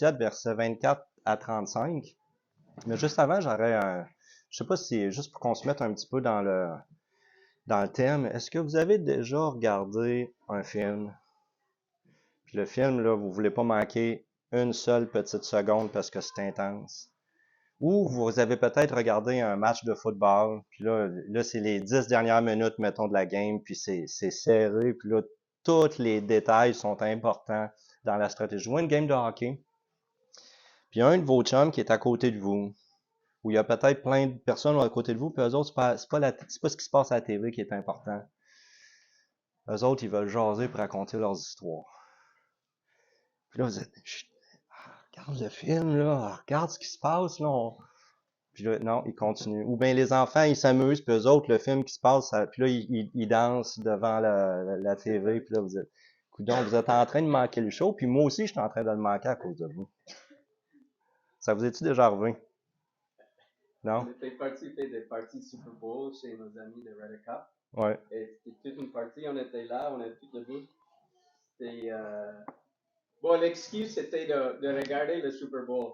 7, versets 24 à 35. Mais juste avant, je sais pas si c'est juste pour qu'on se mette un petit peu dans le thème. Est-ce que vous avez déjà regardé un film? Puis le film, là, vous voulez pas manquer une seule petite seconde parce que c'est intense. Ou vous avez peut-être regardé un match de football, puis là c'est les 10 dernières minutes, mettons, de la game, puis c'est serré, puis là, tous les détails sont importants dans la stratégie. Ou une game de hockey, puis il y a un de vos chums qui est à côté de vous, où il y a peut-être plein de personnes à côté de vous, puis eux autres, c'est pas ce qui se passe à la TV qui est important. Eux autres, ils veulent jaser pour raconter leurs histoires. Puis là, vous êtes, chut, regarde le film, là, regarde ce qui se passe, là. Puis là, non, ils continuent. Ou bien les enfants, ils s'amusent, puis eux autres, le film qui se passe, puis là, ils dansent devant la TV, puis là, vous êtes, coudonc, vous êtes en train de manquer le show, puis moi aussi, je suis en train de le manquer à cause de vous. Ça vous est-tu déjà arrivé? Non? On était parti faire des parties Super Bowl chez nos amis de Red Cup. Ouais. Et c'était toute une partie, on était là, on était tous debout. C'était, bon, l'excuse c'était de regarder le Super Bowl.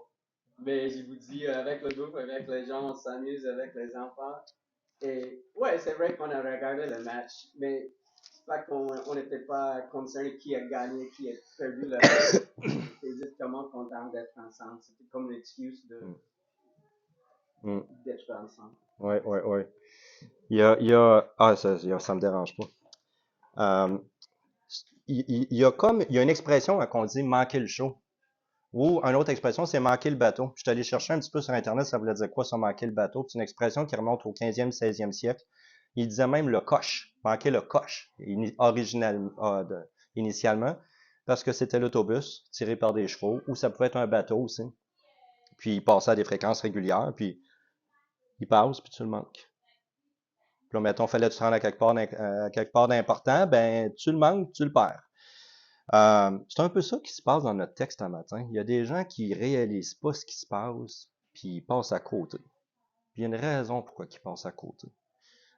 Mais je vous dis, avec le groupe, avec les gens, on s'amuse avec les enfants. Et ouais, c'est vrai qu'on a regardé le match, mais c'est pas qu'on n'était pas concerné qui a gagné, qui a perdu le match. C'était juste comment content d'être ensemble. C'était comme une excuse d'être ensemble. Ouais. Ça me dérange pas. Il y a une expression quand on dit manquer le show. Ou une autre expression, c'est manquer le bateau. Je suis allé chercher un petit peu sur Internet, ça voulait dire quoi, ça, manquer le bateau. C'est une expression qui remonte au 15e, 16e siècle. Il disait même le coche, manquer le coche, initialement, parce que c'était l'autobus tiré par des chevaux, ou ça pouvait être un bateau aussi. Puis il passait à des fréquences régulières, puis il passe, puis tu le manques. Puis là, mettons, fallait que tu te rendes à quelque part d'important, ben, tu le manques, tu le perds. C'est un peu ça qui se passe dans notre texte un matin. Il y a des gens qui réalisent pas ce qui se passe, puis ils passent à côté. Puis il y a une raison pourquoi ils passent à côté.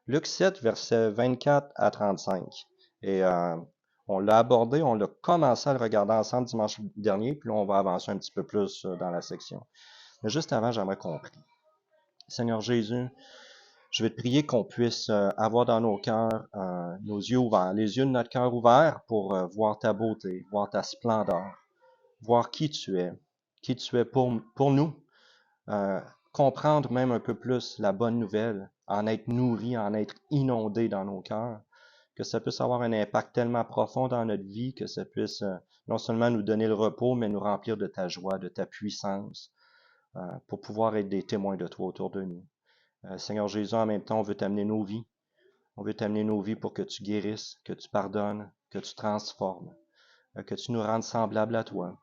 Luc 7, versets 24 à 35. Et on l'a abordé, on l'a commencé à le regarder ensemble dimanche dernier, puis là, on va avancer un petit peu plus dans la section. Mais juste avant, j'aimerais qu'on prie. Seigneur Jésus, je vais te prier qu'on puisse avoir dans nos cœurs nos yeux ouverts, les yeux de notre cœur ouverts pour voir ta beauté, voir ta splendeur, voir qui tu es pour nous, euh, comprendre même un peu plus la bonne nouvelle, en être nourri, en être inondé dans nos cœurs, que ça puisse avoir un impact tellement profond dans notre vie, que ça puisse non seulement nous donner le repos, mais nous remplir de ta joie, de ta puissance, pour pouvoir être des témoins de toi autour de nous. Seigneur Jésus, en même temps, on veut t'amener nos vies. On veut t'amener nos vies pour que tu guérisses, que tu pardonnes, que tu transformes, que tu nous rendes semblables à toi,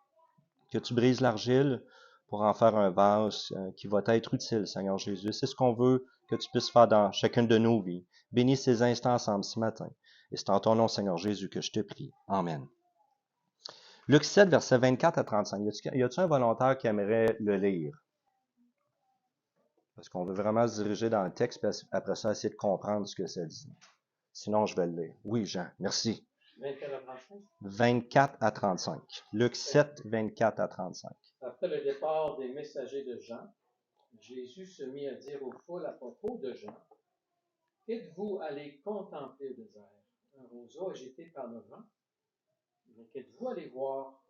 que tu brises l'argile pour en faire un vase qui va être utile, Seigneur Jésus. C'est ce qu'on veut que tu puisses faire dans chacune de nos vies. Bénis ces instants ensemble ce matin. Et c'est en ton nom, Seigneur Jésus, que je te prie. Amen. Luc 7, versets 24 à 35. Y a-t-il un volontaire qui aimerait le lire? Parce qu'on veut vraiment se diriger dans le texte, puis après ça, essayer de comprendre ce que ça dit. Sinon, je vais le lire. Oui, Jean, merci. 24 à 35. 24 à 35. Luc 7, 24 à 35. Après le départ des messagers de Jean, Jésus se mit à dire aux foules à propos de Jean, qu'êtes-vous allés contempler au désert? Un roseau agité par le vent? Mais qu'êtes-vous allés voir?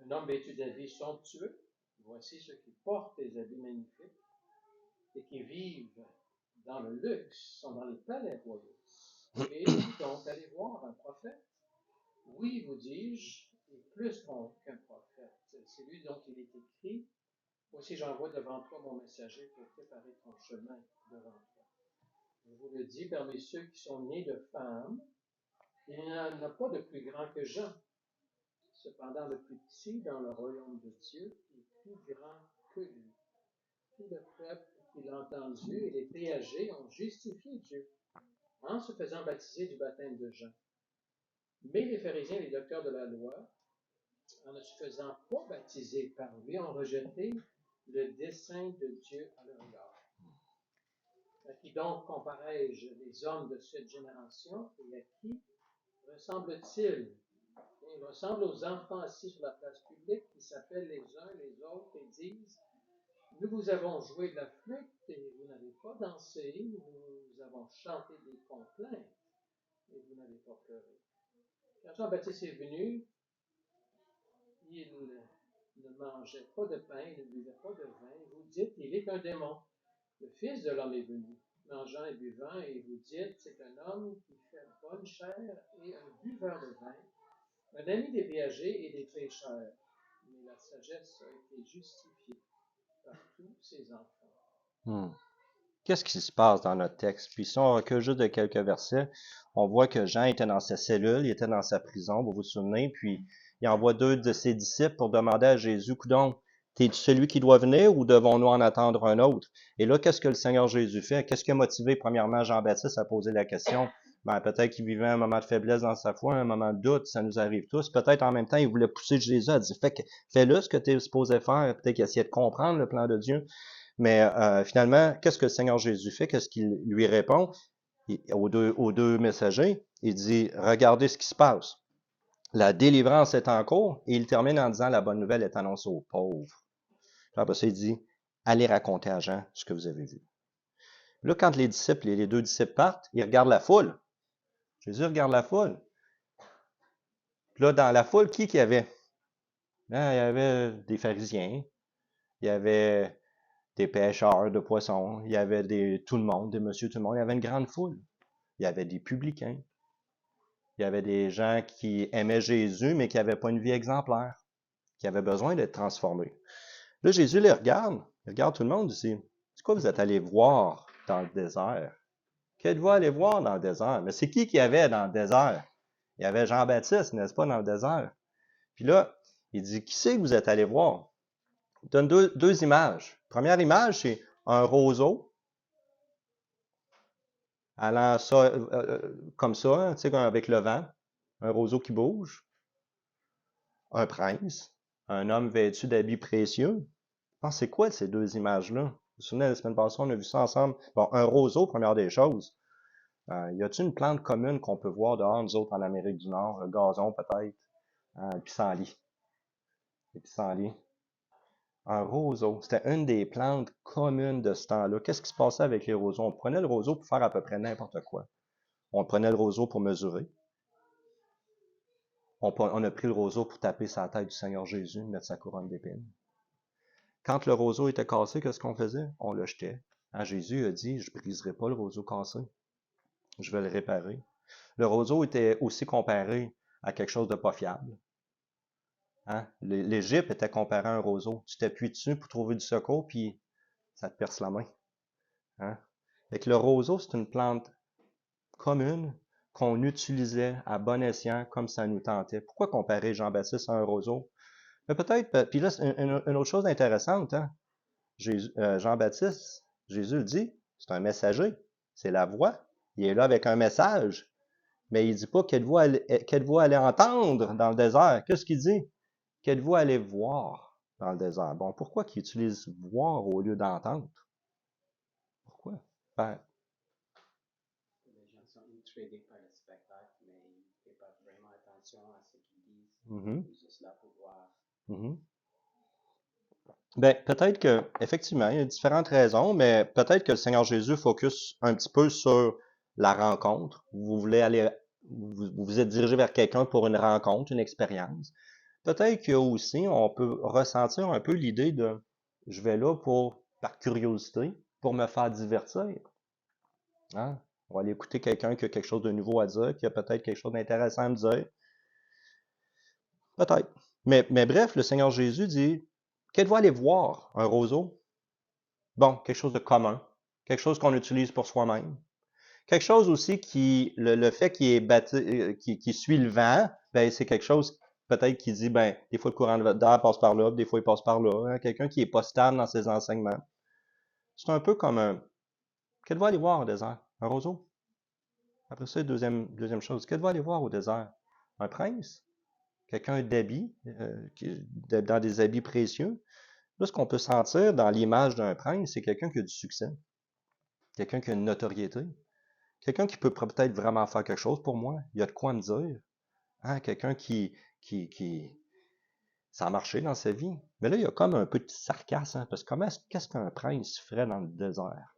Un homme vêtu d'habits somptueux? Voici ceux qui portent des habits magnifiques et qui vivent dans le luxe, sont dans les palais royaux. Et donc allez voir un prophète? Oui, vous dis-je, et plus qu'un prophète. C'est lui dont il est écrit. Voici, j'envoie devant toi mon messager pour préparer ton chemin devant toi. Je vous le dis, parmi ceux qui sont nés de femmes, il n'y en a pas de plus grand que Jean. Cependant, le plus petit dans le royaume de Dieu est plus grand que lui. Tout le peuple qui l'a entendu et les péagers ont justifié Dieu en se faisant baptiser du baptême de Jean. Mais les pharisiens et les docteurs de la loi, en ne se faisant pas baptiser par lui, ont rejeté le dessein de Dieu à leur égard. À qui donc comparais-je les hommes de cette génération et à qui ressemble-t-il? Il ressemble aux enfants assis sur la place publique qui s'appellent les uns les autres et disent nous vous avons joué de la flûte et vous n'avez pas dansé, nous vous avons chanté des complaintes et vous n'avez pas pleuré. Quand Jean-Baptiste est venu, il ne mangeait pas de pain, il ne buvait pas de vin. Vous dites, il est un démon. Le Fils de l'homme est venu, mangeant et buvant, et vous dites, c'est un homme qui fait bonne chair et un buveur de vin, un ami des viagers et des pécheurs. Mais la sagesse a été justifiée par tous ses enfants. Hmm. Qu'est-ce qui se passe dans notre texte? Puis si on recule juste de quelques versets, on voit que Jean était dans sa cellule, il était dans sa prison, vous vous souvenez, puis il envoie 2 de ses disciples pour demander à Jésus, coudonc, t'es-tu celui qui doit venir ou devons-nous en attendre un autre? Et là, qu'est-ce que le Seigneur Jésus fait? Qu'est-ce qui a motivé premièrement Jean-Baptiste à poser la question? Ben, peut-être qu'il vivait un moment de faiblesse dans sa foi, un moment de doute, ça nous arrive tous. Peut-être en même temps, il voulait pousser Jésus à dire, fais-le ce que tu es supposé faire. Peut-être qu'il essayait de comprendre le plan de Dieu. Mais finalement, qu'est-ce que le Seigneur Jésus fait? Qu'est-ce qu'il lui répond aux deux messagers? Il dit, regardez ce qui se passe. La délivrance est en cours et il termine en disant, la bonne nouvelle est annoncée aux pauvres. Après ça, il dit, allez raconter à Jean ce que vous avez vu. Là, quand les disciples, les 2 disciples partent, ils regardent la foule. Jésus regarde la foule. Puis là, dans la foule, qui y avait? Là, il y avait des pharisiens, il y avait des pêcheurs de poissons, il y avait tout le monde, des monsieur tout le monde, il y avait une grande foule. Il y avait des publicains, il y avait des gens qui aimaient Jésus, mais qui n'avaient pas une vie exemplaire, qui avaient besoin d'être transformés. Là, Jésus les regarde, il regarde tout le monde, il dit, c'est quoi vous êtes allés voir dans le désert? Qu'êtes-vous allés voir dans le désert? Mais c'est qui y avait dans le désert? Il y avait Jean-Baptiste, n'est-ce pas, dans le désert? Puis là, il dit, qui c'est que vous êtes allés voir? Il donne deux images. Première image, c'est un roseau allant comme ça, tu sais, avec le vent, un roseau qui bouge, un prince, un homme vêtu d'habits précieux. C'est quoi ces deux images-là? Vous vous souvenez, la semaine passée, on a vu ça ensemble. Bon, un roseau, première des choses. Y a-t-il une plante commune qu'on peut voir dehors, nous autres, en Amérique du Nord? Le gazon, peut-être. Le pissenlit. Le pissenlit. Un roseau, c'était une des plantes communes de ce temps-là. Qu'est-ce qui se passait avec les roseaux? On prenait le roseau pour faire à peu près n'importe quoi. On prenait le roseau pour mesurer. On a pris le roseau pour taper sa tête du Seigneur Jésus, mettre sa couronne d'épines. Quand le roseau était cassé, qu'est-ce qu'on faisait? On le jetait. Jésus a dit, je ne briserai pas le roseau cassé. Je vais le réparer. Le roseau était aussi comparé à quelque chose de pas fiable. Hein? L'Égypte était comparé à un roseau. Tu t'appuies dessus pour trouver du secours, puis ça te perce la main. Hein? Fait que le roseau, c'est une plante commune qu'on utilisait à bon escient comme ça nous tentait. Pourquoi comparer Jean-Baptiste à un roseau? Mais peut-être, puis là, c'est une autre chose intéressante, hein? Jean-Baptiste, Jésus le dit, c'est un messager, c'est la voix. Il est là avec un message, mais il dit pas quelle voix allez entendre dans le désert. Qu'est-ce qu'il dit? Quelle voix allez voir dans le désert. Bon, pourquoi qu'il utilise voir au lieu d'entendre? Pourquoi? Ben, Les gens sont intrigués par le spectacle, mais ils ne font pas vraiment attention à ce qu'ils disent. mhm, Ils sont juste là pour voir. mhm. Ben, peut-être que, effectivement, il y a différentes raisons, mais peut-être que le Seigneur Jésus focus un petit peu sur la rencontre. Vous voulez aller, vous vous êtes dirigé vers quelqu'un pour une rencontre, une expérience. Peut-être qu'il y a aussi, on peut ressentir un peu l'idée de, je vais là par curiosité, pour me faire divertir. Hein? On va aller écouter quelqu'un qui a quelque chose de nouveau à dire, qui a peut-être quelque chose d'intéressant à me dire. Peut-être. Mais bref, le Seigneur Jésus dit, qu'elle va aller voir un roseau? Bon, quelque chose de commun, quelque chose qu'on utilise pour soi-même. Quelque chose aussi le fait qu'il est qui suit le vent, ben c'est quelque chose peut-être qui dit, ben des fois le courant d'air passe par là, des fois il passe par là. Hein? Quelqu'un qui est pas stable dans ses enseignements. C'est un peu comme qu'elle va aller voir au désert? Un roseau? Après ça, deuxième chose, qu'elle va aller voir au désert? Un prince? Quelqu'un d'habits, dans des habits précieux? Là, ce qu'on peut sentir dans l'image d'un prince, c'est quelqu'un qui a du succès, quelqu'un qui a une notoriété, quelqu'un qui peut peut-être vraiment faire quelque chose pour moi. Il y a de quoi me dire. Hein? Quelqu'un qui ça a marché dans sa vie. Mais là, il y a comme un peu de sarcasme, hein, parce que qu'est-ce qu'un prince ferait dans le désert?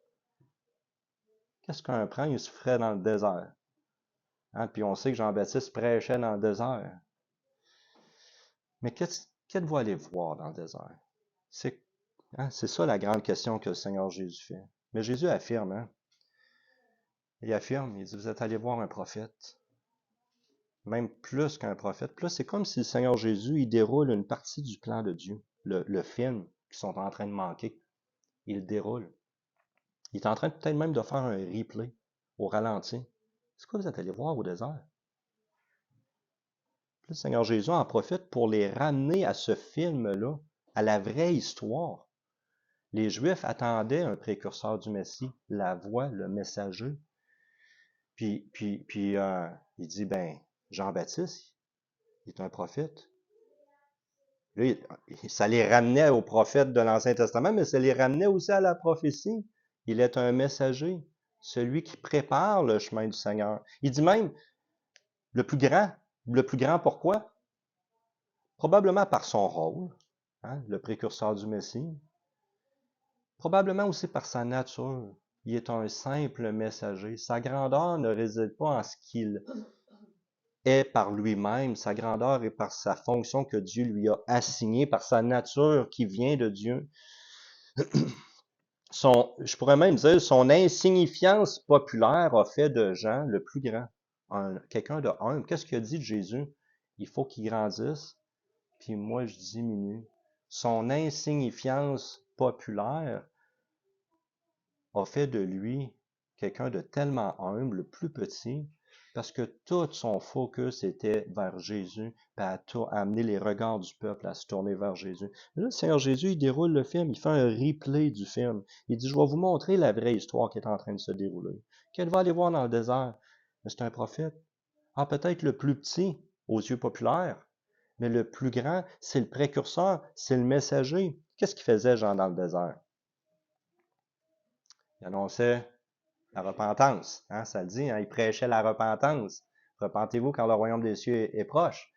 Qu'est-ce qu'un prince ferait dans le désert? Hein, puis on sait que Jean-Baptiste prêchait dans le désert. Mais qu'êtes-vous allé voir dans le désert? C'est c'est ça la grande question que le Seigneur Jésus fait. Mais Jésus affirme, hein? Il affirme, il dit, vous êtes allé voir un prophète. Même plus qu'un prophète. Puis là, c'est comme si le Seigneur Jésus, il déroule une partie du plan de Dieu. Le film qu'ils sont en train de manquer. Il le déroule. Il est en train peut-être même de faire un replay au ralenti. C'est quoi vous êtes allé voir au désert? Puis le Seigneur Jésus en profite pour les ramener à ce film-là, à la vraie histoire. Les Juifs attendaient un précurseur du Messie, la voix, le messager. Puis il dit, ben, Jean-Baptiste, il est un prophète. Là, ça les ramenait aux prophètes de l'Ancien Testament, mais ça les ramenait aussi à la prophétie. Il est un messager, celui qui prépare le chemin du Seigneur. Il dit même, le plus grand pourquoi? Probablement par son rôle, hein, le précurseur du Messie. Probablement aussi par sa nature. Il est un simple messager. Sa grandeur ne réside pas en ce qu'il est par lui-même. Sa grandeur est par sa fonction que Dieu lui a assignée, par sa nature qui vient de Dieu. Je pourrais même dire, son insignifiance populaire a fait de Jean le plus grand. Quelqu'un de humble. Qu'est-ce qu'il a dit de Jésus? Il faut qu'il grandisse, puis moi je diminue. Son insignifiance populaire a fait de lui quelqu'un de tellement humble, le plus petit, parce que tout son focus était vers Jésus, puis à amener les regards du peuple à se tourner vers Jésus. Mais là, le Seigneur Jésus, il déroule le film, il fait un replay du film. Il dit, je vais vous montrer la vraie histoire qui est en train de se dérouler. Qu'elle va aller voir dans le désert. Mais c'est un prophète. Ah, peut-être le plus petit aux yeux populaires, mais le plus grand, c'est le précurseur, c'est le messager. Qu'est-ce qu'il faisait, Jean, dans le désert? Il annonçait la repentance, hein, ça le dit, hein, il prêchait la repentance. Repentez-vous car le royaume des cieux est proche.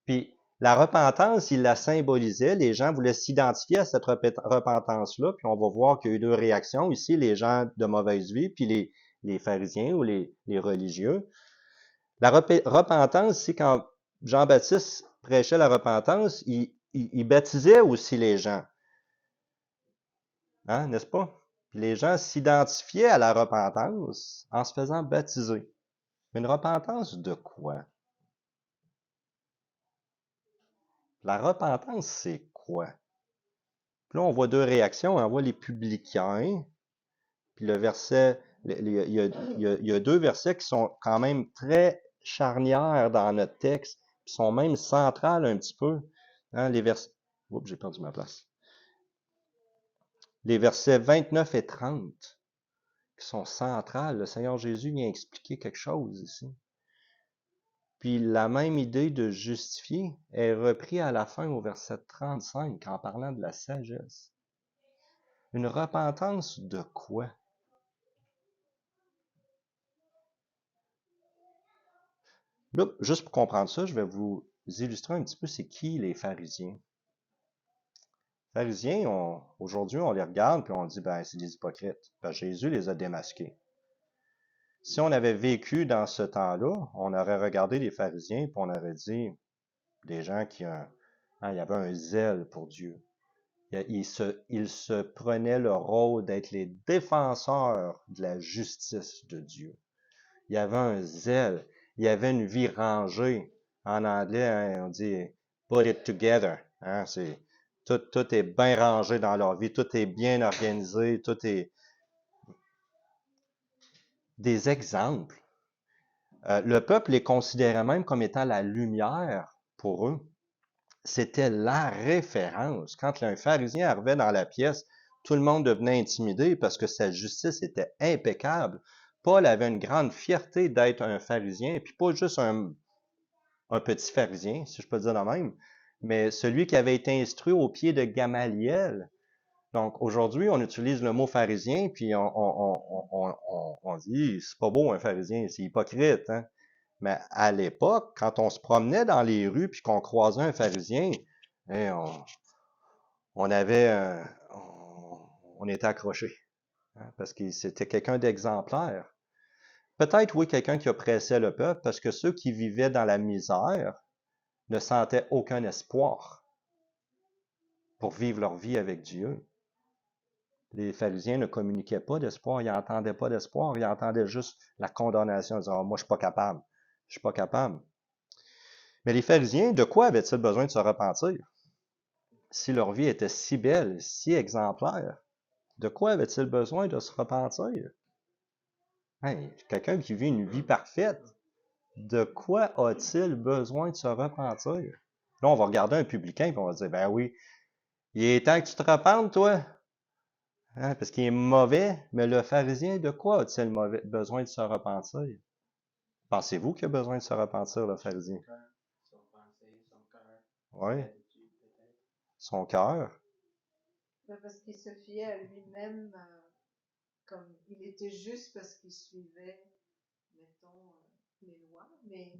Puis la repentance, il la symbolisait, les gens voulaient s'identifier à cette repentance-là, puis on va voir qu'il y a eu deux réactions ici, les gens de mauvaise vie, puis les pharisiens ou les religieux. La repentance, c'est quand Jean-Baptiste prêchait la repentance, il baptisait aussi les gens, hein, n'est-ce pas? Puis les gens s'identifiaient à la repentance en se faisant baptiser. Mais une repentance de quoi? La repentance, c'est quoi? Puis là, on voit deux réactions. On voit les publicains, puis le verset, il y a deux versets qui sont quand même très charnières dans notre texte, qui sont même centrales un petit peu. Hein, les versets... Oups, j'ai perdu ma place. Les versets 29 et 30, qui sont centrales. Le Seigneur Jésus vient expliquer quelque chose ici. Puis la même idée de justifier est reprise à la fin au verset 35 en parlant de la sagesse. Une repentance de quoi? Là, juste pour comprendre ça, je vais vous illustrer un petit peu c'est qui les pharisiens. Les pharisiens, aujourd'hui, on les regarde puis on dit, ben, c'est des hypocrites. Ben, Jésus les a démasqués. Si on avait vécu dans ce temps-là, on aurait regardé les pharisiens puis on aurait dit, des gens qui il y avait un zèle pour Dieu. Ils se prenaient le rôle d'être les défenseurs de la justice de Dieu. Il y avait un zèle. Il y avait une vie rangée. En anglais, hein, on dit put it together. Hein, tout est bien rangé dans leur vie. Tout est bien organisé. Tout est des exemples. Le peuple les considérait même comme étant la lumière pour eux. C'était la référence. Quand un pharisien arrivait dans la pièce, tout le monde devenait intimidé parce que sa justice était impeccable. Paul avait une grande fierté d'être un pharisien, puis pas juste un petit pharisien, si je peux dire de même, mais celui qui avait été instruit au pied de Gamaliel. Donc aujourd'hui, on utilise le mot pharisien, puis on dit c'est pas beau un pharisien, c'est hypocrite. Hein? Mais à l'époque, quand on se promenait dans les rues puis qu'on croisait un pharisien, hein, on avait, on était accroché, hein, parce que c'était quelqu'un d'exemplaire. Peut-être, oui, quelqu'un qui oppressait le peuple, parce que ceux qui vivaient dans la misère ne sentaient aucun espoir pour vivre leur vie avec Dieu. Les pharisiens ne communiquaient pas d'espoir, ils n'entendaient pas d'espoir, ils entendaient juste la condamnation, ils disaient, oh, moi, je suis pas capable, je suis pas capable. Mais les pharisiens, de quoi avaient-ils besoin de se repentir? Si leur vie était si belle, si exemplaire, de quoi avait-il besoin de se repentir? Hey, quelqu'un qui vit une vie parfaite, de quoi a-t-il besoin de se repentir? Là, on va regarder un publicain et on va dire, ben oui, il est temps que tu te repentes, toi. Hein, parce qu'il est mauvais, mais le pharisien, de quoi a-t-il besoin de se repentir? Pensez-vous qu'il a besoin de se repentir, le pharisien? Son pensée, son cœur, Oui, l'attitude peut-être. son cœur. Ben, parce qu'il se fiait à lui-même, comme il était juste parce qu'il suivait, mettons, les lois, mais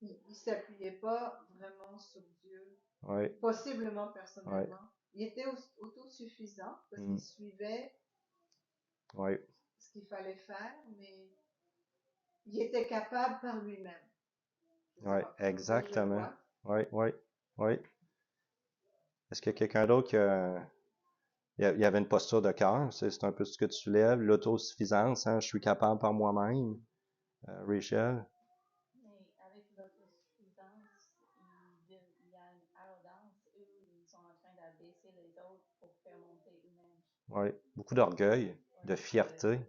il ne s'appuyait pas vraiment sur Dieu, Oui, possiblement oui. personnellement. Il était autosuffisant parce Mm, qu'il suivait oui, ce qu'il fallait faire, mais il était capable par lui-même. Je oui, sais pas, comme ça je le exactement. vois. Oui, oui, oui. Est-ce qu'il y a quelqu'un d'autre qui il y avait une posture de cœur, c'est un peu ce que tu soulèves, l'autosuffisance, hein, je suis capable par moi-même. Rachel? Mais avec l'autosuffisance, il y a une arrogance. Eux, ils sont en train d'abaisser les autres pour faire monter eux-mêmes. Oui, beaucoup d'orgueil, Ouais, de fierté,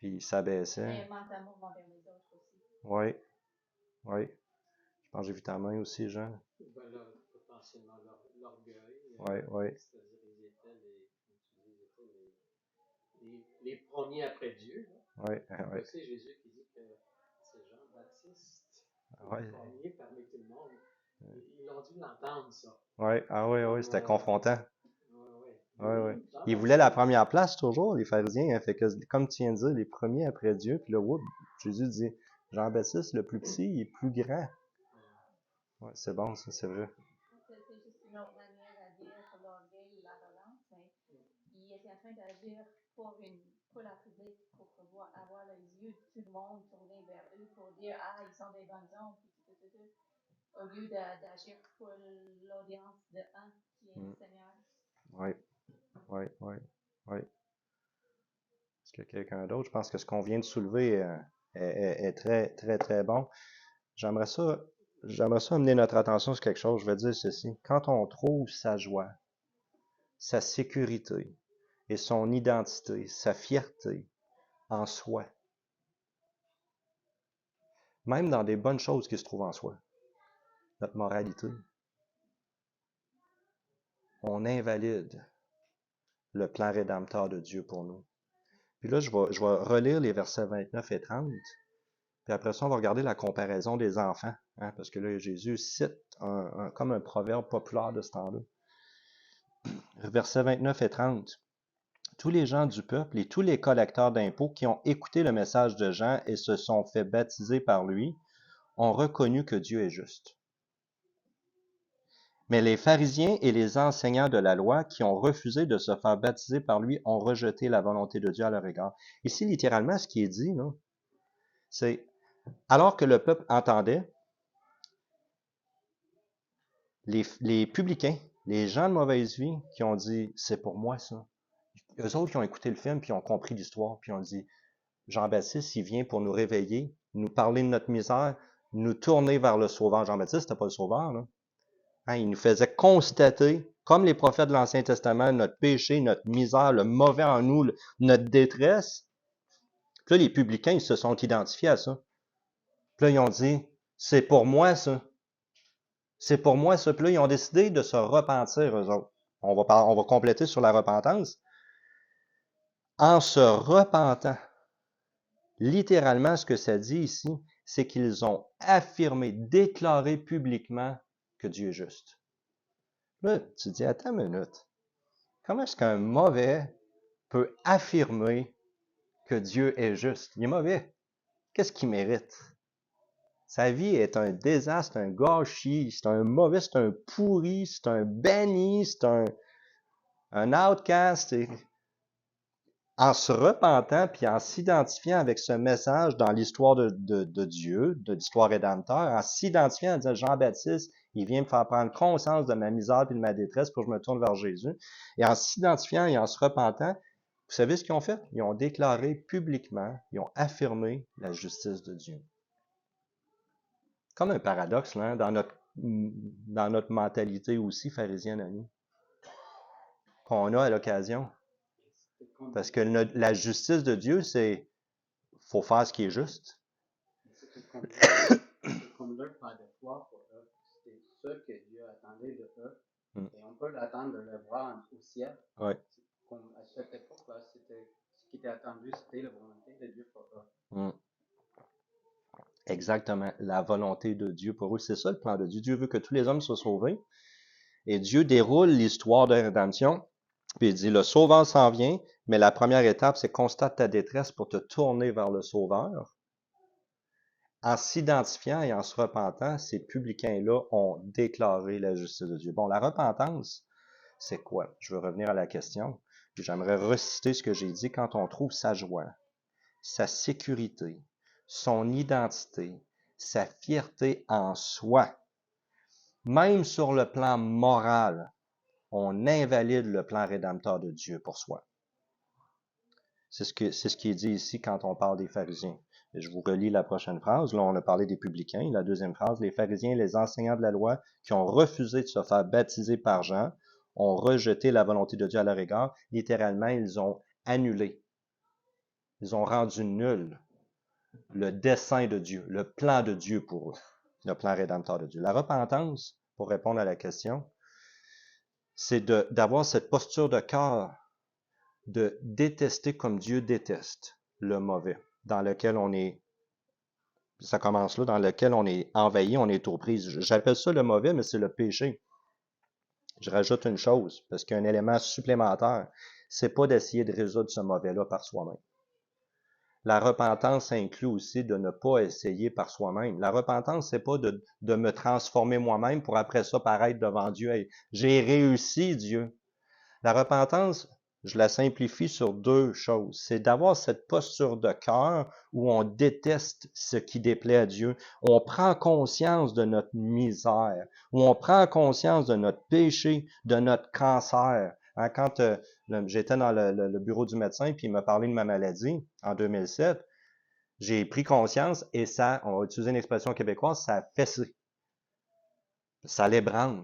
puis ils s'abaissaient. et mentalement envers les autres aussi. Oui, oui. Je pense que j'ai vu ta main aussi, Jean. Ben là, potentiellement l'orgueil, Oui, oui, c'est-à-dire ils étaient comme tu dis, les premiers après Dieu. Là. oui, oui, C'est Jésus qui dit que c'est Jean-Baptiste, oui. le premier parmi tout le monde. Ils ont dû l'entendre, ça. Oui, ah oui, oui, c'était confrontant. Oui, oui. Ils voulaient la première place toujours, les pharisiens, hein, fait que, comme tu viens de dire, les premiers après Dieu, puis là, whoop, Jésus dit, Jean-Baptiste, le plus petit, il est plus grand. Ouais, c'est bon, ça, c'est vrai. C'est juste une autre manière à dire l'orgueil ou l'arrogance, mais il était en train d'agir pour la public, pour pouvoir avoir les yeux de tout le monde tournés vers eux, pour dire, ah, ils sont des bonnes hommes, puis tout. Au lieu d'agir pour l'audience de un qui est le Seigneur. Oui, oui, oui, oui. Est-ce qu'il y a quelqu'un d'autre? Je pense que ce qu'on vient de soulever est très, très, très bon. J'aimerais ça amener notre attention sur quelque chose. Je vais dire ceci. Quand on trouve sa joie, sa sécurité et son identité, sa fierté en soi, même dans des bonnes choses qui se trouvent en soi, notre moralité, on invalide le plan rédempteur de Dieu pour nous. Puis là, je vais relire les versets 29 et 30. Puis après ça, on va regarder la comparaison des enfants. Hein, parce que là, Jésus cite comme un proverbe populaire de ce temps-là. Versets 29 et 30. Tous les gens du peuple et tous les collecteurs d'impôts qui ont écouté le message de Jean et se sont fait baptiser par lui ont reconnu que Dieu est juste. Mais les pharisiens et les enseignants de la loi qui ont refusé de se faire baptiser par lui ont rejeté la volonté de Dieu à leur égard. Ici, littéralement, ce qui est dit, là, c'est alors que le peuple entendait, les publicains, les gens de mauvaise vie qui ont dit, c'est pour moi ça. Eux autres qui ont écouté le film puis ont compris l'histoire puis ont dit, Jean-Baptiste, il vient pour nous réveiller, nous parler de notre misère, nous tourner vers le Sauveur. Jean-Baptiste, c'était pas le Sauveur, là. Hein, il nous faisait constater, comme les prophètes de l'Ancien Testament, notre péché, notre misère, le mauvais en nous, notre détresse. Puis là, les publicains, ils se sont identifiés à ça. Puis là, ils ont dit, c'est pour moi ça. C'est pour moi ça. Puis là, ils ont décidé de se repentir, eux autres. On va compléter sur la repentance. En se repentant, littéralement, ce que ça dit ici, c'est qu'ils ont affirmé, déclaré publiquement que Dieu est juste. Là, tu te dis, attends une minute. Comment est-ce qu'un mauvais peut affirmer que Dieu est juste? Il est mauvais. Qu'est-ce qu'il mérite? Sa vie est un désastre, un gâchis, c'est un mauvais, c'est un pourri, c'est un banni, c'est un outcast. En se repentant puis en s'identifiant avec ce message dans l'histoire de Dieu, de l'histoire rédempteur, en s'identifiant en disant Jean-Baptiste, il vient me faire prendre conscience de ma misère et de ma détresse pour que je me tourne vers Jésus. Et en s'identifiant et en se repentant, vous savez ce qu'ils ont fait? Ils ont déclaré publiquement, ils ont affirmé la justice de Dieu. Comme un paradoxe là, dans notre mentalité aussi pharisienne à nous, qu'on a à l'occasion. Parce que la justice de Dieu, c'est faut faire ce qui est juste. C'était comme leur pas de foi pour eux. C'était ce que Dieu attendait de eux. Et on peut l'attendre de le voir au ciel. Ouais. Comme à cette époque-là, c'était ce qui était attendu, c'était la volonté de Dieu pour eux. Exactement. La volonté de Dieu pour eux. C'est ça le plan de Dieu. Dieu veut que tous les hommes soient sauvés. Et Dieu déroule l'histoire de rédemption. Puis il dit, le Sauveur s'en vient, mais la première étape, c'est constate ta détresse pour te tourner vers le Sauveur. En s'identifiant et en se repentant, ces publicains-là ont déclaré la justice de Dieu. Bon, la repentance, c'est quoi? Je veux revenir à la question. Puis j'aimerais reciter ce que j'ai dit quand on trouve sa joie, sa sécurité, son identité, sa fierté en soi. Même sur le plan moral, on invalide le plan rédempteur de Dieu pour soi. C'est ce qui est dit ici quand on parle des pharisiens. Et je vous relis la prochaine phrase. Là, on a parlé des publicains. La deuxième phrase, les pharisiens, les enseignants de la loi qui ont refusé de se faire baptiser par Jean, ont rejeté la volonté de Dieu à leur égard. Littéralement, ils ont annulé. Ils ont rendu nul le dessein de Dieu, le plan de Dieu pour eux, le plan rédempteur de Dieu. La repentance, pour répondre à la question, c'est d'avoir cette posture de cœur de détester comme Dieu déteste le mauvais, dans lequel on est, ça commence là, dans lequel on est envahi, on est aux prises. J'appelle ça le mauvais, mais c'est le péché. Je rajoute une chose, parce qu'il y a un élément supplémentaire, c'est pas d'essayer de résoudre ce mauvais-là par soi-même. La repentance inclut aussi de ne pas essayer par soi-même. La repentance, c'est pas de me transformer moi-même pour après ça paraître devant Dieu. Hey, j'ai réussi, Dieu. La repentance, je la simplifie sur deux choses. C'est d'avoir cette posture de cœur où on déteste ce qui déplaît à Dieu. On prend conscience de notre misère, où on prend conscience de notre péché, de notre cancer. Hein, quand j'étais dans le bureau du médecin puis il m'a parlé de ma maladie en 2007, j'ai pris conscience et ça, on va utiliser une expression québécoise, ça a fessé. Ça l'ébranle.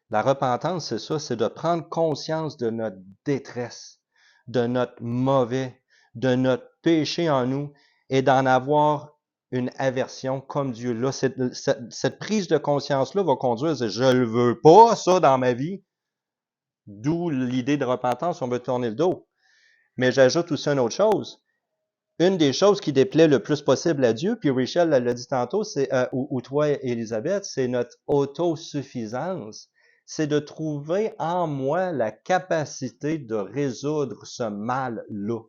La repentance, c'est ça, c'est de prendre conscience de notre détresse, de notre mauvais, de notre péché en nous et d'en avoir une aversion comme Dieu. Là, cette prise de conscience-là va conduire à dire, je ne veux pas ça dans ma vie. D'où l'idée de repentance, on veut tourner le dos. Mais j'ajoute aussi une autre chose. Une des choses qui déplaît le plus possible à Dieu, puis Rachel l'a dit tantôt, c'est ou toi, Élisabeth, c'est notre autosuffisance. C'est de trouver en moi la capacité de résoudre ce mal-là.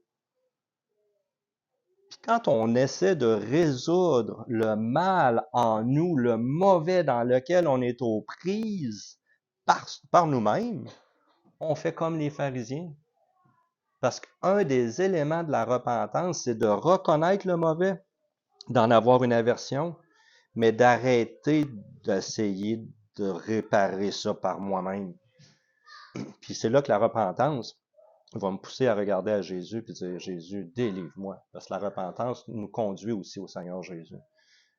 Puis quand on essaie de résoudre le mal en nous, le mauvais dans lequel on est aux prises par nous-mêmes, on fait comme les pharisiens. Parce qu'un des éléments de la repentance, c'est de reconnaître le mauvais, d'en avoir une aversion, mais d'arrêter d'essayer de réparer ça par moi-même. Puis c'est là que la repentance va me pousser à regarder à Jésus et dire, Jésus, délivre-moi. Parce que la repentance nous conduit aussi au Seigneur Jésus.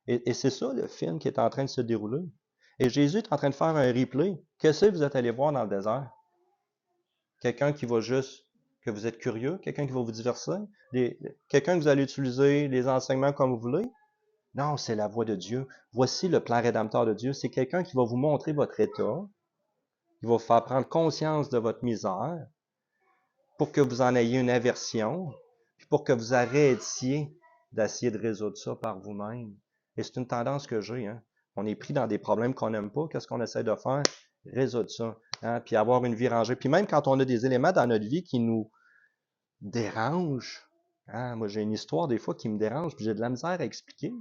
Et c'est ça le film qui est en train de se dérouler. Et Jésus est en train de faire un replay. Qu'est-ce que vous êtes allé voir dans le désert? Quelqu'un qui va juste, que vous êtes curieux, quelqu'un qui va vous diverser, quelqu'un que vous allez utiliser les enseignements comme vous voulez? Non, c'est la voix de Dieu. Voici le plan rédempteur de Dieu. C'est quelqu'un qui va vous montrer votre état, qui va vous faire prendre conscience de votre misère, pour que vous en ayez une aversion, puis pour que vous arrêtiez d'essayer de résoudre ça par vous-même. Et c'est une tendance que j'ai. Hein? On est pris dans des problèmes qu'on n'aime pas. Qu'est-ce qu'on essaie de faire? Résoudre ça. Hein? Puis avoir une vie rangée. Puis même quand on a des éléments dans notre vie qui nous dérangent, hein? Moi j'ai une histoire des fois qui me dérange, puis j'ai de la misère à expliquer.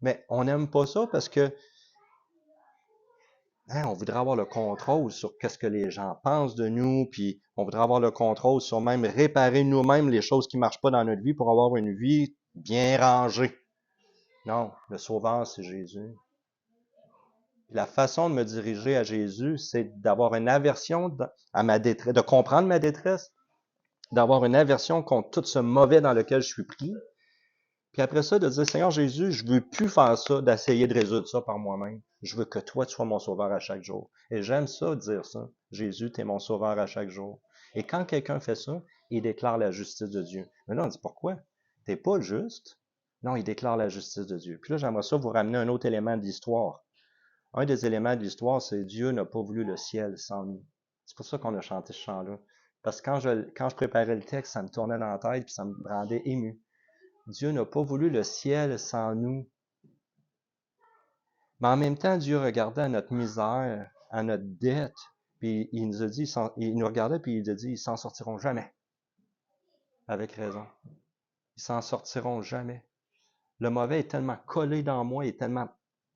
Mais on n'aime pas ça parce que on voudrait avoir le contrôle sur qu'est-ce que les gens pensent de nous, puis on voudrait avoir le contrôle sur même réparer nous-mêmes les choses qui marchent pas dans notre vie pour avoir une vie bien rangée. Non, le Sauveur, c'est Jésus. La façon de me diriger à Jésus, c'est d'avoir une aversion à ma détresse, de comprendre ma détresse, d'avoir une aversion contre tout ce mauvais dans lequel je suis pris. Puis après ça, de dire, Seigneur Jésus, je veux plus faire ça, d'essayer de résoudre ça par moi-même. Je veux que toi, tu sois mon sauveur à chaque jour. Et j'aime ça, dire ça. Jésus, tu es mon sauveur à chaque jour. Et quand quelqu'un fait ça, il déclare la justice de Dieu. Mais là, on dit, pourquoi? T'es pas juste. Non, il déclare la justice de Dieu. Puis là, j'aimerais ça vous ramener un autre élément de l'histoire. Un des éléments de l'histoire, c'est Dieu n'a pas voulu le ciel sans nous. C'est pour ça qu'on a chanté ce chant-là. Parce que quand je préparais le texte, ça me tournait dans la tête puis ça me rendait ému. Dieu n'a pas voulu le ciel sans nous. Mais en même temps, Dieu regardait à notre misère, à notre dette, puis il nous a dit, il nous regardait puis il nous a dit, ils s'en sortiront jamais. Avec raison. Ils s'en sortiront jamais. Le mauvais est tellement collé dans moi, il est tellement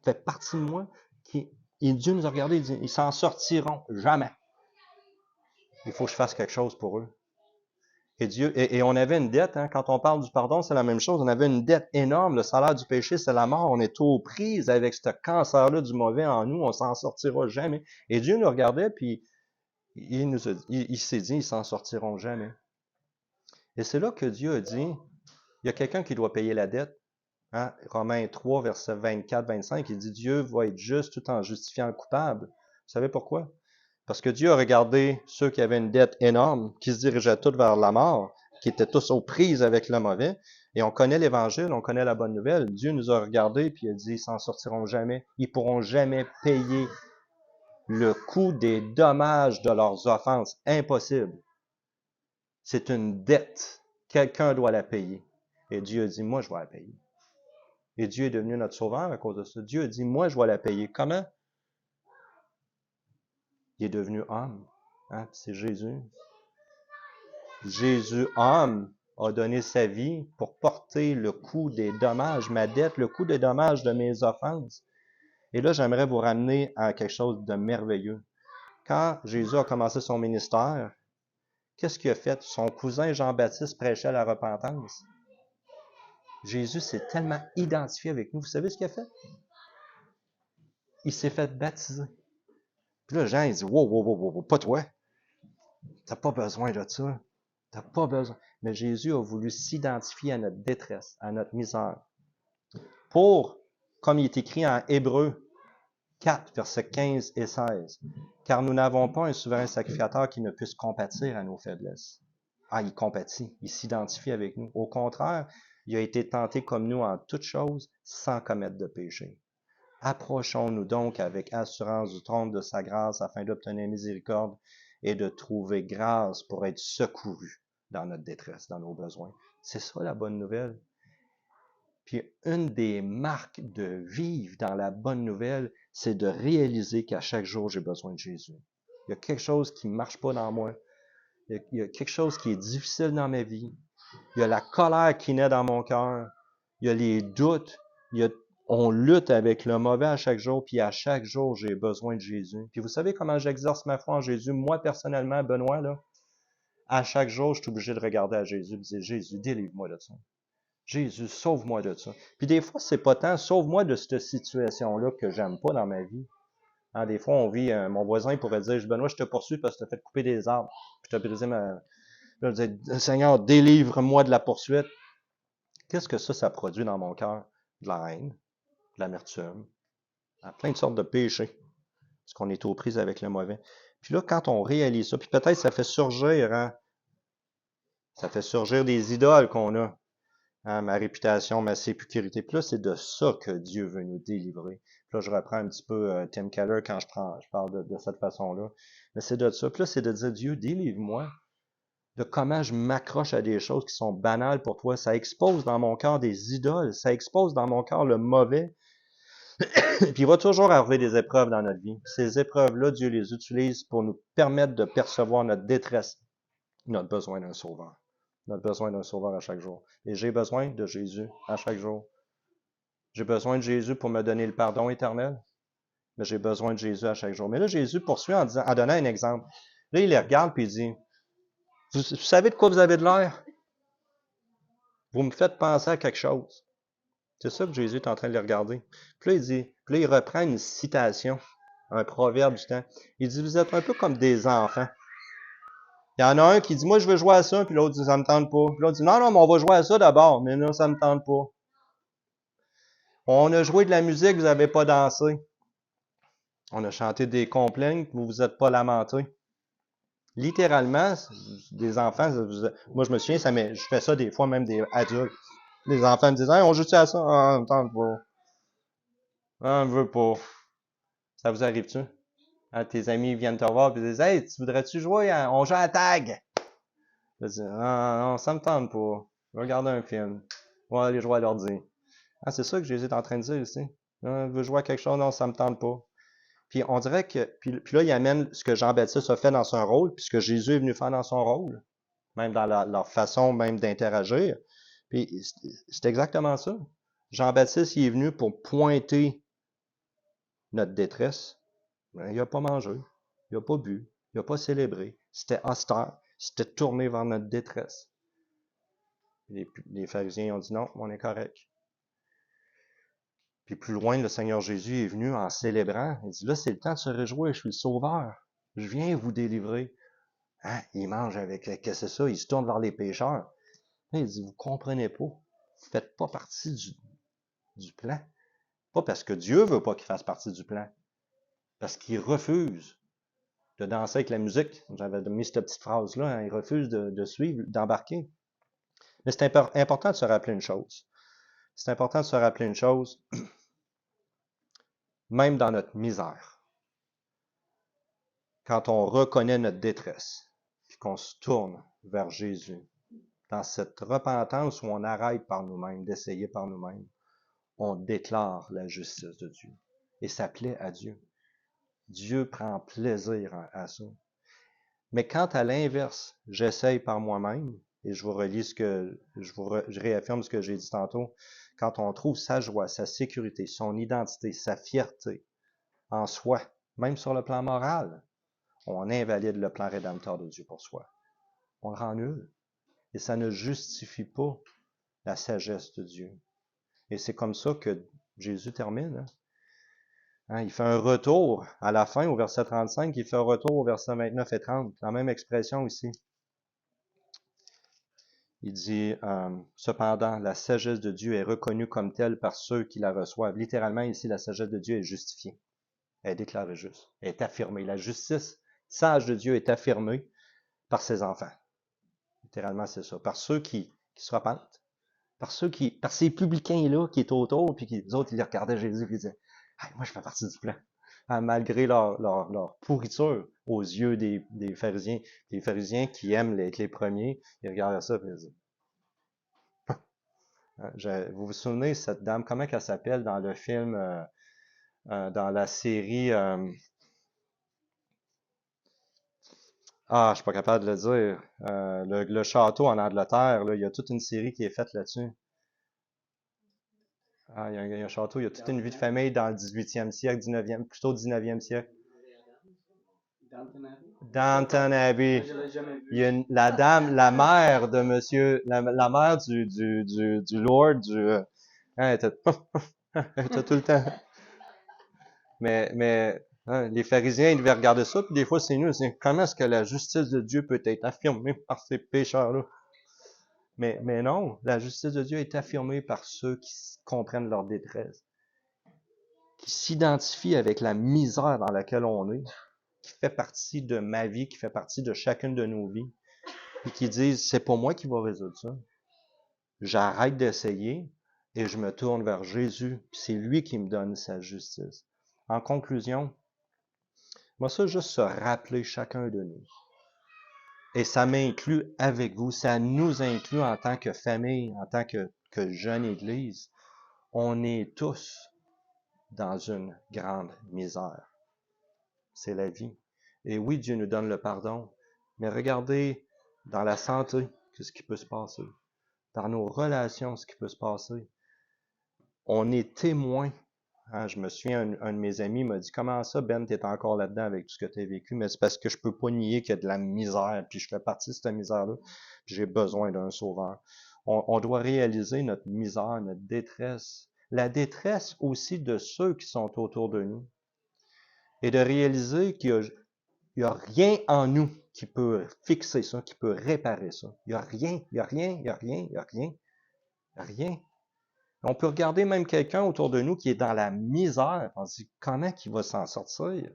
fait partie de moi, et Dieu nous a regardé et dit, ils s'en sortiront jamais. Il faut que je fasse quelque chose pour eux. Et Dieu, et on avait une dette, quand on parle du pardon, c'est la même chose. On avait une dette énorme. Le salaire du péché, c'est la mort. On est aux prises avec ce cancer-là du mauvais en nous. On s'en sortira jamais. Et Dieu nous regardait, puis il s'est dit, ils s'en sortiront jamais. Et c'est là que Dieu a dit, il y a quelqu'un qui doit payer la dette. Romains 3, verset 24-25, il dit, Dieu va être juste tout en justifiant le coupable. Vous savez pourquoi? Parce que Dieu a regardé ceux qui avaient une dette énorme, qui se dirigeaient tous vers la mort, qui étaient tous aux prises avec le mauvais. Et on connaît l'Évangile, on connaît la bonne nouvelle. Dieu nous a regardés puis il a dit, ils s'en sortiront jamais. Ils pourront jamais payer le coût des dommages de leurs offenses. Impossible. C'est une dette. Quelqu'un doit la payer. Et Dieu a dit, moi, je vais la payer. Et Dieu est devenu notre sauveur à cause de ça. Dieu a dit, moi, je vais la payer. Comment? Il est devenu homme. C'est Jésus. Jésus, homme, a donné sa vie pour porter le coût des dommages, ma dette, le coût des dommages de mes offenses. Et là, j'aimerais vous ramener à quelque chose de merveilleux. Quand Jésus a commencé son ministère, qu'est-ce qu'il a fait? Son cousin Jean-Baptiste prêchait la repentance. Jésus s'est tellement identifié avec nous. Vous savez ce qu'il a fait? Il s'est fait baptiser. Puis là, Jean, il dit, wow, pas toi. T'as pas besoin de ça. T'as pas besoin. Mais Jésus a voulu s'identifier à notre détresse, à notre misère. Pour, comme il est écrit en Hébreux 4, versets 15 et 16, car nous n'avons pas un souverain sacrificateur qui ne puisse compatir à nos faiblesses. Il compatit, il s'identifie avec nous. Au contraire, il a été tenté comme nous en toutes choses, sans commettre de péché. Approchons-nous donc avec assurance du trône de sa grâce afin d'obtenir miséricorde et de trouver grâce pour être secourus dans notre détresse, dans nos besoins. C'est ça la bonne nouvelle. Puis une des marques de vivre dans la bonne nouvelle, c'est de réaliser qu'à chaque jour, j'ai besoin de Jésus. Il y a quelque chose qui ne marche pas dans moi. Il y a quelque chose qui est difficile dans ma vie. Il y a la colère qui naît dans mon cœur. Il y a les doutes. On lutte avec le mauvais à chaque jour, puis à chaque jour, j'ai besoin de Jésus. Puis vous savez comment j'exerce ma foi en Jésus? Moi, personnellement, Benoît, là, à chaque jour, je suis obligé de regarder à Jésus et de dire, Jésus, délivre-moi de ça. Jésus, sauve-moi de ça. Puis des fois, c'est pas tant, sauve-moi de cette situation-là que j'aime pas dans ma vie. Des fois, on vit, mon voisin pourrait dire, Benoît, je te poursuis parce que tu as fait couper des arbres. Puis tu as brisé ma... Je vais dire, Seigneur, délivre-moi de la poursuite. Qu'est-ce que ça produit dans mon cœur? De la haine, de l'amertume, plein de sortes de péchés. Parce qu'on est aux prises avec le mauvais. Puis là, quand on réalise ça, puis peut-être ça fait surgir, ça fait surgir des idoles qu'on a. Ma réputation, ma sécurité. Puis là, c'est de ça que Dieu veut nous délivrer. Puis là, je reprends un petit peu Tim Keller quand je parle de cette façon-là. Mais c'est de ça. Puis là, c'est de dire, Dieu, délivre-moi de comment je m'accroche à des choses qui sont banales pour toi. Ça expose dans mon cœur des idoles. Ça expose dans mon cœur le mauvais. Puis il va toujours arriver des épreuves dans notre vie. Ces épreuves-là, Dieu les utilise pour nous permettre de percevoir notre détresse, notre besoin d'un sauveur. Notre besoin d'un sauveur à chaque jour. Et j'ai besoin de Jésus à chaque jour. J'ai besoin de Jésus pour me donner le pardon éternel. Mais j'ai besoin de Jésus à chaque jour. Mais là, Jésus poursuit en donnant un exemple. Là, il les regarde et il dit, vous savez de quoi vous avez de l'air? Vous me faites penser à quelque chose. C'est ça que Jésus est en train de les regarder. Puis là, il reprend une citation, un proverbe du temps. Il dit, vous êtes un peu comme des enfants. Il y en a un qui dit, moi, je veux jouer à ça, puis l'autre dit, ça me tente pas. Puis l'autre dit, non, mais on va jouer à ça d'abord, mais non, ça me tente pas. On a joué de la musique, vous n'avez pas dansé. On a chanté des complaintes, vous vous êtes pas lamenté. Littéralement, des enfants, moi je me souviens, je fais ça des fois, même des adultes. Les enfants me disent, hey, on joue-tu à ça? Ah, on me tente pas. Ah, on veut pas. Ça vous arrive-tu? Hein, tes amis viennent te voir et disent, hey, tu voudrais-tu jouer? On joue à la tag. Je dis, ah, non, ça me tente pas. Je vais regarder un film. On va aller jouer à l'ordi. Ah, c'est ça que Jésus est en train de dire ici. Ah, je veux jouer à quelque chose? Non, ça me tente pas. Puis on dirait que, puis là, il amène ce que Jean-Baptiste a fait dans son rôle, puis ce que Jésus est venu faire dans son rôle, même dans leur façon même d'interagir. Puis c'est exactement ça. Jean-Baptiste, il est venu pour pointer notre détresse. Mais il n'a pas mangé, il n'a pas bu, il n'a pas célébré. C'était austère, c'était tourné vers notre détresse. Les pharisiens ont dit non, on est correct. Puis plus loin, le Seigneur Jésus est venu en célébrant. Il dit, là, c'est le temps de se réjouir, je suis le sauveur. Je viens vous délivrer. Hein? Il mange avec, qu'est-ce que c'est ça? Il se tourne vers les pécheurs. Là, il dit, vous comprenez pas. Vous faites pas partie du plan. Pas parce que Dieu veut pas qu'il fasse partie du plan. Parce qu'il refuse de danser avec la musique. J'avais mis cette petite phrase-là. Hein? Il refuse de suivre, d'embarquer. Mais c'est important de se rappeler une chose. C'est important de se rappeler une chose. Même dans notre misère, quand on reconnaît notre détresse, puis qu'on se tourne vers Jésus, dans cette repentance où on arrête par nous-mêmes, d'essayer par nous-mêmes, on déclare la justice de Dieu. Et ça plaît à Dieu. Dieu prend plaisir à ça. Mais quand à l'inverse, j'essaye par moi-même, et je vous relis je réaffirme ce que j'ai dit tantôt, quand on trouve sa joie, sa sécurité, son identité, sa fierté en soi, même sur le plan moral, on invalide le plan rédempteur de Dieu pour soi. On le rend nul. Et ça ne justifie pas la sagesse de Dieu. Et c'est comme ça que Jésus termine. Hein, il fait un retour à la fin, au verset 35, il fait un retour au verset 29 et 30. La même expression ici. Il dit, cependant, la sagesse de Dieu est reconnue comme telle par ceux qui la reçoivent. Littéralement, ici, la sagesse de Dieu est justifiée. Elle est déclarée juste. Elle est affirmée. La justice sage de Dieu est affirmée par ses enfants. Littéralement, c'est ça. Par ceux qui se repentent. Par ces publicains-là qui étaient autour, puis les autres, ils les regardaient Jésus, puis ils disaient, hey, moi, je fais partie du plan. Hein, malgré leur pourriture aux yeux des pharisiens. Les pharisiens qui aiment être les premiers, ils regardaient ça, puis ils disaient, vous vous souvenez, cette dame, comment elle s'appelle dans le film, dans la série, je suis pas capable de le dire, le château en Angleterre, là, il y a toute une série qui est faite là-dessus. Il y a un château, il y a toute une vie de famille dans le 18e siècle, 19e, plutôt 19e siècle. Downton Abbey. Il y a la dame, la mère de monsieur, la mère du Lord, elle était tout le temps. Mais hein, les pharisiens, ils devaient regarder ça, puis des fois, c'est nous, c'est comment est-ce que la justice de Dieu peut être affirmée par ces pécheurs-là? Mais non, la justice de Dieu est affirmée par ceux qui comprennent leur détresse, qui s'identifient avec la misère dans laquelle on est, qui fait partie de ma vie, qui fait partie de chacune de nos vies, et qui disent, c'est pas moi qui va résoudre ça. J'arrête d'essayer et je me tourne vers Jésus, puis c'est lui qui me donne sa justice. En conclusion, moi ça, juste se rappeler chacun de nous. Et ça m'inclut avec vous, ça nous inclut en tant que famille, en tant que jeune Église. On est tous dans une grande misère. C'est la vie. Et oui, Dieu nous donne le pardon, mais regardez dans la santé, ce qui peut se passer. Dans nos relations, ce qui peut se passer. on est témoin. Hein, je me souviens, un de mes amis m'a dit, comment ça, Ben, t'es encore là-dedans avec tout ce que tu as vécu? Mais c'est parce que je peux pas nier qu'il y a de la misère, puis je fais partie de cette misère-là, puis j'ai besoin d'un sauveur. On doit réaliser notre misère, notre détresse, la détresse aussi de ceux qui sont autour de nous, et de réaliser qu'il y a rien en nous qui peut fixer ça, qui peut réparer ça. Il y a rien, il y a rien, il y a rien, il y a rien, il y a rien. On peut regarder même quelqu'un autour de nous qui est dans la misère. On se dit, comment il va s'en sortir?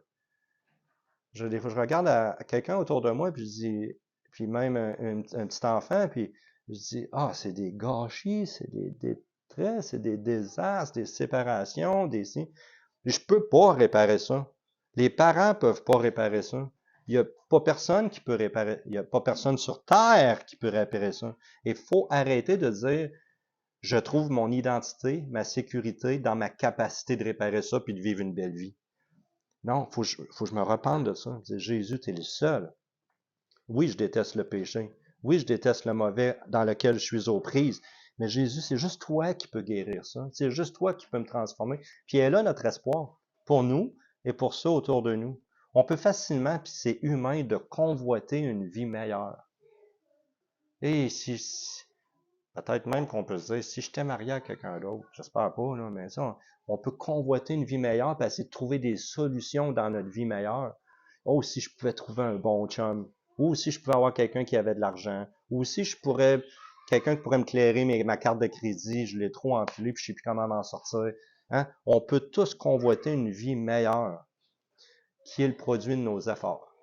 Des fois, je regarde à quelqu'un autour de moi, puis je dis, puis même un petit enfant, puis je dis, ah, c'est des gâchis, c'est des détresse, c'est des désastres, des séparations, des si. Je peux pas réparer ça. Les parents peuvent pas réparer ça. Il y a pas personne qui peut réparer. Il y a pas personne sur Terre qui peut réparer ça. Il faut arrêter de dire, je trouve mon identité, ma sécurité dans ma capacité de réparer ça puis de vivre une belle vie. Non, faut que je me repente de ça. Dire, Jésus, tu es le seul. Oui, je déteste le péché. Oui, je déteste le mauvais dans lequel je suis aux prises. Mais Jésus, c'est juste toi qui peux guérir ça. C'est juste toi qui peux me transformer. Puis elle est là notre espoir pour nous et pour ceux autour de nous. On peut facilement, puis c'est humain, de convoiter une vie meilleure. Et peut-être même qu'on peut se dire, si j'étais marié à quelqu'un d'autre, j'espère pas, là, mais ça, on peut convoiter une vie meilleure et essayer de trouver des solutions dans notre vie meilleure. Oh, si je pouvais trouver un bon chum, ou si je pouvais avoir quelqu'un qui avait de l'argent, ou si je pourrais, quelqu'un qui pourrait me clairer ma carte de crédit, je l'ai trop enfilée puis je sais plus comment m'en sortir. Hein? On peut tous convoiter une vie meilleure, qui est le produit de nos efforts.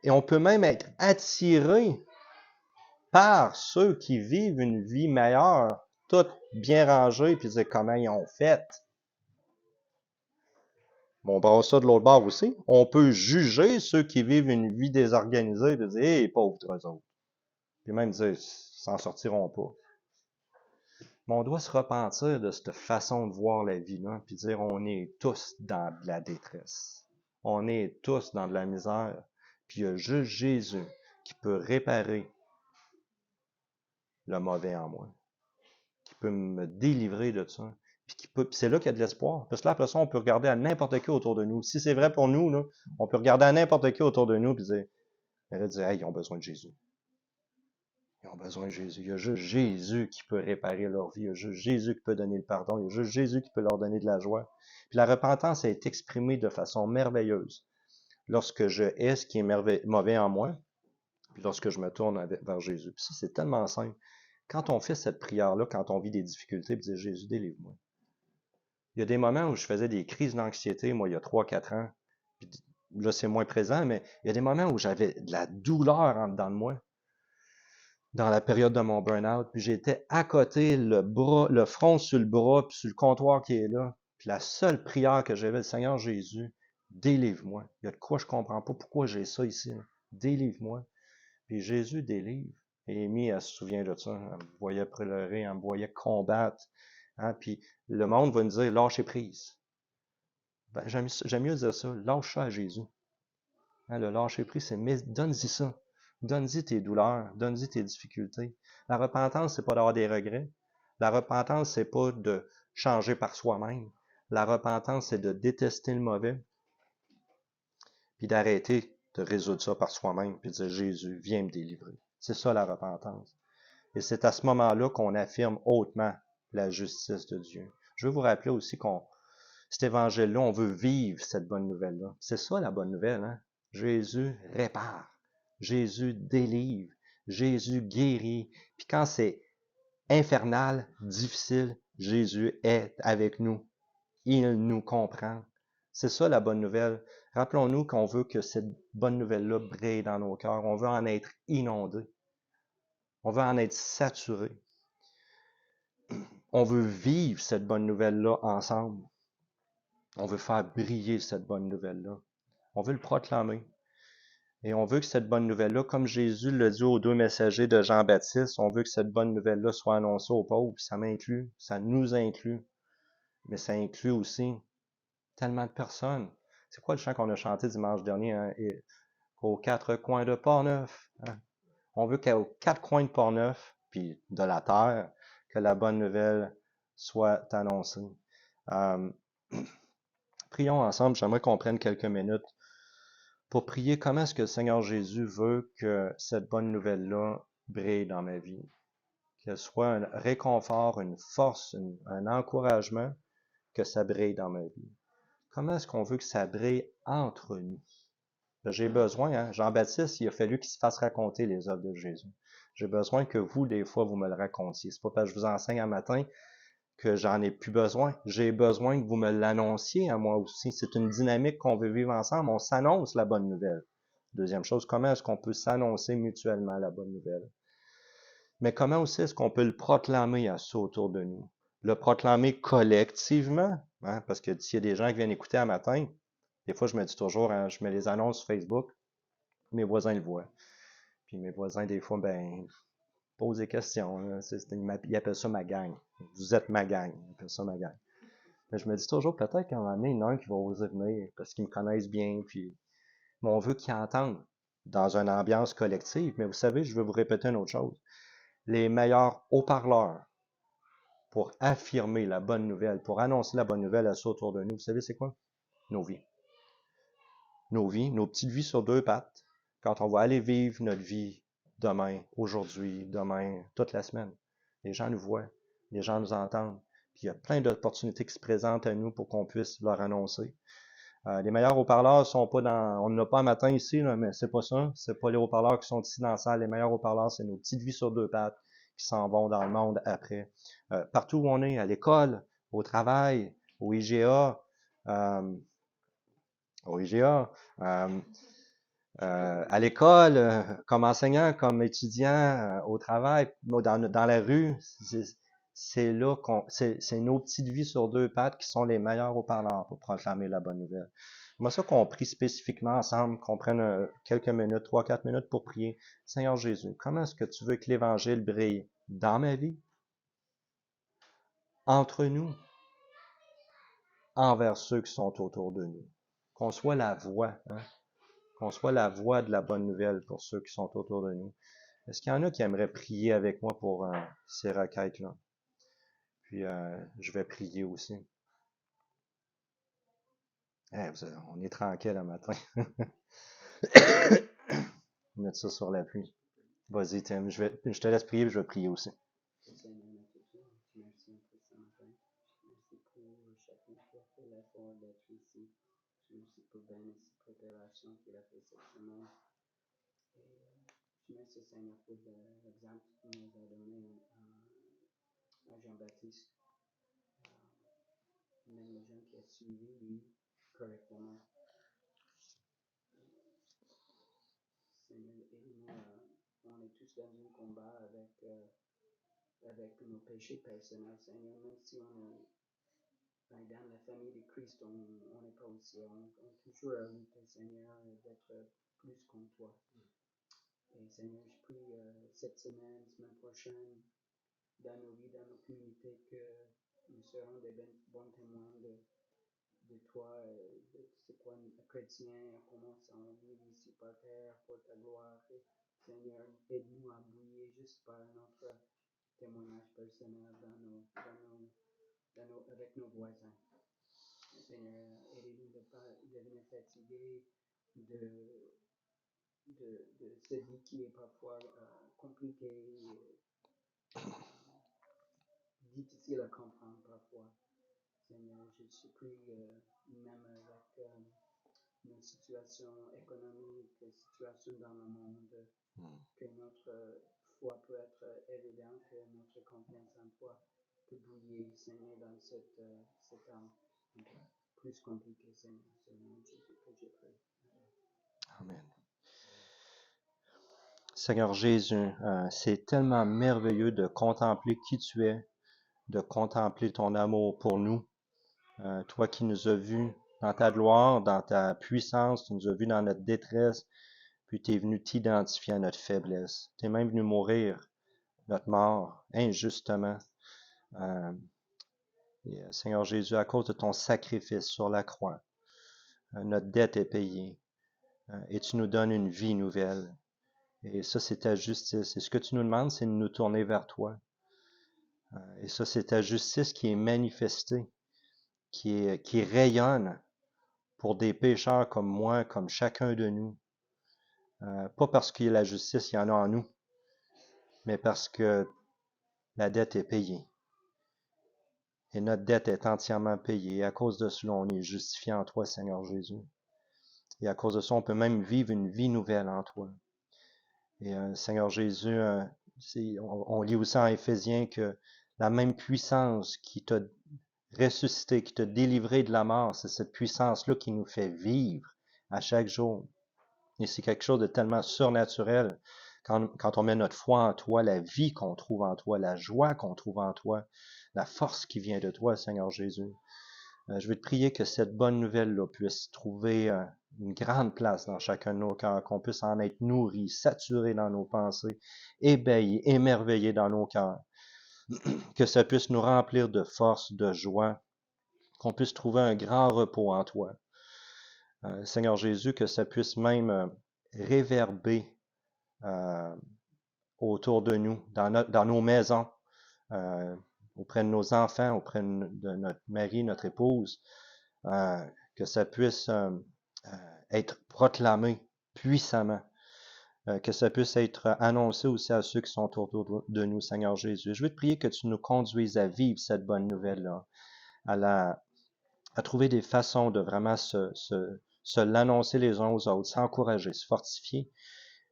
Et on peut même être attiré par ceux qui vivent une vie meilleure, tout bien rangé, puis dire comment ils ont fait. Bon, on prend ça de l'autre bord aussi. On peut juger ceux qui vivent une vie désorganisée, puis dire, hé, pauvres eux autres. Puis même dire, ils s'en sortiront pas. Mais on doit se repentir de cette façon de voir la vie, là, puis dire, on est tous dans de la détresse. On est tous dans de la misère. Puis il y a juste Jésus qui peut réparer le mauvais en moi, qui peut me délivrer de ça. Puis c'est là qu'il y a de l'espoir. Parce que là, après ça, on peut regarder à n'importe qui autour de nous. Si c'est vrai pour nous, là, on peut regarder à n'importe qui autour de nous et dire, hey, ils ont besoin de Jésus. Ils ont besoin de Jésus. Il y a juste Jésus qui peut réparer leur vie. Il y a juste Jésus qui peut donner le pardon. Il y a juste Jésus qui peut leur donner de la joie. Puis la repentance est exprimée de façon merveilleuse. Lorsque je hais ce qui est mauvais en moi, puis lorsque je me tourne vers Jésus. Puis ça, c'est tellement simple. Quand on fait cette prière-là, quand on vit des difficultés, puis dire, Jésus, délivre-moi. Il y a des moments où je faisais des crises d'anxiété, moi, il y a 3-4 ans. Puis là, c'est moins présent, mais il y a des moments où j'avais de la douleur en dedans de moi, dans la période de mon burn-out. Puis j'étais à côté, le front sur le bras, puis sur le comptoir qui est là. Puis la seule prière que j'avais, le Seigneur Jésus, délivre-moi. Il y a de quoi je comprends pas pourquoi j'ai ça ici. Délivre-moi. Puis Jésus délivre. Et Amy, elle se souvient de ça. Elle me voyait pleurer, elle me voyait combattre. Hein? Puis le monde va nous dire, lâchez prise. Ben, j'aime mieux dire ça, lâche ça à Jésus. Hein, le lâcher prise, c'est donne-y ça. Donne-y tes douleurs, donne-y tes difficultés. La repentance, c'est pas d'avoir des regrets. La repentance, c'est pas de changer par soi-même. La repentance, c'est de détester le mauvais, puis d'arrêter de résoudre ça par soi-même, puis de dire, Jésus, viens me délivrer. C'est ça la repentance. Et c'est à ce moment-là qu'on affirme hautement la justice de Dieu. Je veux vous rappeler aussi cet évangile-là, on veut vivre cette bonne nouvelle-là. C'est ça la bonne nouvelle, hein? Jésus répare. Jésus délivre. Jésus guérit. Puis quand c'est infernal, difficile, Jésus est avec nous. Il nous comprend. C'est ça la bonne nouvelle. Rappelons-nous qu'on veut que cette bonne nouvelle-là brille dans nos cœurs. On veut en être inondé. On veut en être saturé. On veut vivre cette bonne nouvelle-là ensemble. On veut faire briller cette bonne nouvelle-là. On veut le proclamer. Et on veut que cette bonne nouvelle-là, comme Jésus l'a dit aux 2 messagers de Jean-Baptiste, on veut que cette bonne nouvelle-là soit annoncée aux pauvres. Ça m'inclut, ça nous inclut. Mais ça inclut aussi tellement de personnes. C'est quoi le chant qu'on a chanté dimanche dernier? Hein? Et aux 4 coins de Port-Neuf. Hein? On veut qu'aux 4 coins de Port-Neuf, puis de la terre, que la bonne nouvelle soit annoncée. Prions ensemble, j'aimerais qu'on prenne quelques minutes pour prier comment est-ce que le Seigneur Jésus veut que cette bonne nouvelle-là brille dans ma vie. Qu'elle soit un réconfort, une force, un encouragement, que ça brille dans ma vie. Comment est-ce qu'on veut que ça brille entre nous? J'ai besoin, hein, Jean-Baptiste, il a fallu qu'il se fasse raconter les œuvres de Jésus. J'ai besoin que vous, des fois, vous me le racontiez. C'est pas parce que je vous enseigne un matin que j'en ai plus besoin. J'ai besoin que vous me l'annonciez à moi aussi. C'est une dynamique qu'on veut vivre ensemble. On s'annonce la bonne nouvelle. Deuxième chose, comment est-ce qu'on peut s'annoncer mutuellement la bonne nouvelle? Mais comment aussi est-ce qu'on peut le proclamer à ceux autour de nous? Le proclamer collectivement, hein, parce que s'il y a des gens qui viennent écouter un matin, des fois je me dis toujours, hein, je mets les annonces sur Facebook, mes voisins le voient. Puis mes voisins, des fois, posent des questions. Là. Ils appellent ça ma gang. Vous êtes ma gang. Ils appellent ça ma gang. Mais je me dis toujours, peut-être qu'à un moment donné, il y en a un qui va oser venir parce qu'ils me connaissent bien. Puis, mais on veut qu'ils entendent dans une ambiance collective. Mais vous savez, je veux vous répéter une autre chose. Les meilleurs haut-parleurs pour affirmer la bonne nouvelle, pour annoncer la bonne nouvelle à ceux autour de nous, vous savez, c'est quoi? Nos vies. Nos vies, nos petites vies sur deux pattes. Quand on va aller vivre notre vie demain, aujourd'hui, demain, toute la semaine. Les gens nous voient, les gens nous entendent. Puis il y a plein d'opportunités qui se présentent à nous pour qu'on puisse leur annoncer. Les meilleurs haut-parleurs sont pas on n'en a pas un matin ici, là, mais c'est pas ça. C'est pas les haut-parleurs qui sont ici dans la salle. Les meilleurs haut-parleurs, c'est nos petites vies sur deux pattes qui s'en vont dans le monde après. Partout où on est, à l'école, au travail, au IGA, à l'école, comme enseignant, comme étudiant, au travail, dans la rue, c'est là c'est nos petites vies sur deux pattes qui sont les meilleurs haut-parleurs pour proclamer la bonne nouvelle. Moi, ça qu'on prie spécifiquement ensemble, qu'on prenne quelques minutes, 3-4 minutes pour prier. Seigneur Jésus, comment est-ce que tu veux que l'Évangile brille dans ma vie, entre nous, envers ceux qui sont autour de nous? Qu'on soit la voix, hein? Qu'on soit la voix de la bonne nouvelle pour ceux qui sont autour de nous. Est-ce qu'il y en a qui aimeraient prier avec moi pour ces requêtes-là? Puis, je vais prier aussi. On est tranquille le matin. Mettre ça sur la pluie. Vas-y, Tim. Je te laisse prier, puis je vais prier aussi. Seigneur notre Dieu, merci pour ce matin. Merci pour chacun qui a fait l'effort d'être ici. Merci pour bien cette préparation qu'il a fait cette semaine. Et merci Seigneur pour l'exemple que tu nous as donné à Jean-Baptiste. Même les gens qui ont suivi lui correctement. Seigneur, on est tous dans un combat avec nos péchés personnels, Seigneur, même si on est dans la famille de Christ, on n'est pas aussi, on est toujours à lutter, Seigneur, d'être plus comme toi. Et Seigneur, je prie cette semaine prochaine, dans nos vies, dans nos communautés, que nous serons des bons témoins de toi, de c'est quoi un chrétien, comment ça on vit ici par terre pour ta gloire. Et, Seigneur, aide-nous à briller juste par notre témoignage personnel avec nos voisins. Seigneur, aidez-nous de ne pas devenir fatigués de cette vie qui est parfois compliquée, difficile à comprendre parfois. Seigneur, je te prie, même avec nos situations économiques, situations dans le monde, que notre foi peut être évidente, que notre confiance en toi peut briller, Seigneur, dans cet temps plus compliqué, Seigneur. C'est le nom de Jésus que je prie. Amen. Seigneur Jésus, c'est tellement merveilleux de contempler qui tu es, de contempler ton amour pour nous. Toi qui nous as vus dans ta gloire, dans ta puissance, tu nous as vus dans notre détresse, puis tu es venu t'identifier à notre faiblesse. Tu es même venu mourir notre mort injustement. Seigneur Jésus, à cause de ton sacrifice sur la croix, notre dette est payée et tu nous donnes une vie nouvelle. Et ça, c'est ta justice. Et ce que tu nous demandes, c'est de nous tourner vers toi. Et ça, c'est ta justice qui est manifestée, qui rayonne pour des pécheurs comme moi, comme chacun de nous. Pas parce qu'il y a la justice, il y en a en nous, mais parce que la dette est payée. Et notre dette est entièrement payée. Et à cause de cela, on est justifié en toi, Seigneur Jésus. Et à cause de ça, on peut même vivre une vie nouvelle en toi. Et Seigneur Jésus, on lit aussi en Éphésiens que la même puissance qui t'a ressuscité, qui t'a délivré de la mort, c'est cette puissance-là qui nous fait vivre à chaque jour. Et c'est quelque chose de tellement surnaturel quand on met notre foi en toi, la vie qu'on trouve en toi, la joie qu'on trouve en toi, la force qui vient de toi, Seigneur Jésus. Je vais te prier que cette bonne nouvelle-là puisse trouver une grande place dans chacun de nos cœurs, qu'on puisse en être nourri, saturé dans nos pensées, ébahi, émerveillé dans nos cœurs, que ça puisse nous remplir de force, de joie, qu'on puisse trouver un grand repos en toi. Seigneur Jésus, que ça puisse même réverber autour de nous, dans nos maisons, auprès de nos enfants, auprès de notre mari, notre épouse, que ça puisse être proclamé puissamment, que ça puisse être annoncé aussi à ceux qui sont autour de nous, Seigneur Jésus. Je veux te prier que tu nous conduises à vivre cette bonne nouvelle-là, à trouver des façons de vraiment se l'annoncer les uns aux autres, s'encourager, se fortifier,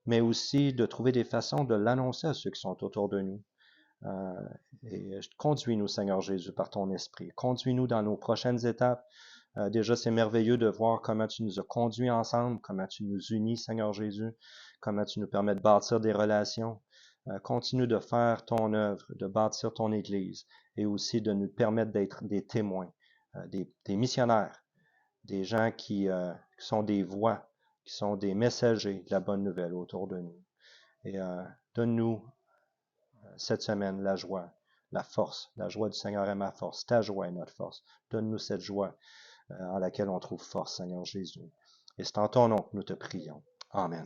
mais aussi de trouver des façons de l'annoncer à ceux qui sont autour de nous. Et conduis-nous, Seigneur Jésus, par ton esprit. Conduis-nous dans nos prochaines étapes. Déjà, c'est merveilleux de voir comment tu nous as conduits ensemble, comment tu nous unis, Seigneur Jésus, comment tu nous permets de bâtir des relations. Continue de faire ton œuvre, de bâtir ton Église et aussi de nous permettre d'être des témoins, des missionnaires, des gens qui sont des voix, qui sont des messagers de la bonne nouvelle autour de nous. Et donne-nous cette semaine la joie, la force. La joie du Seigneur est ma force. Ta joie est notre force. Donne-nous cette joie en laquelle on trouve force, Seigneur Jésus. Et c'est en ton nom que nous te prions. Amen.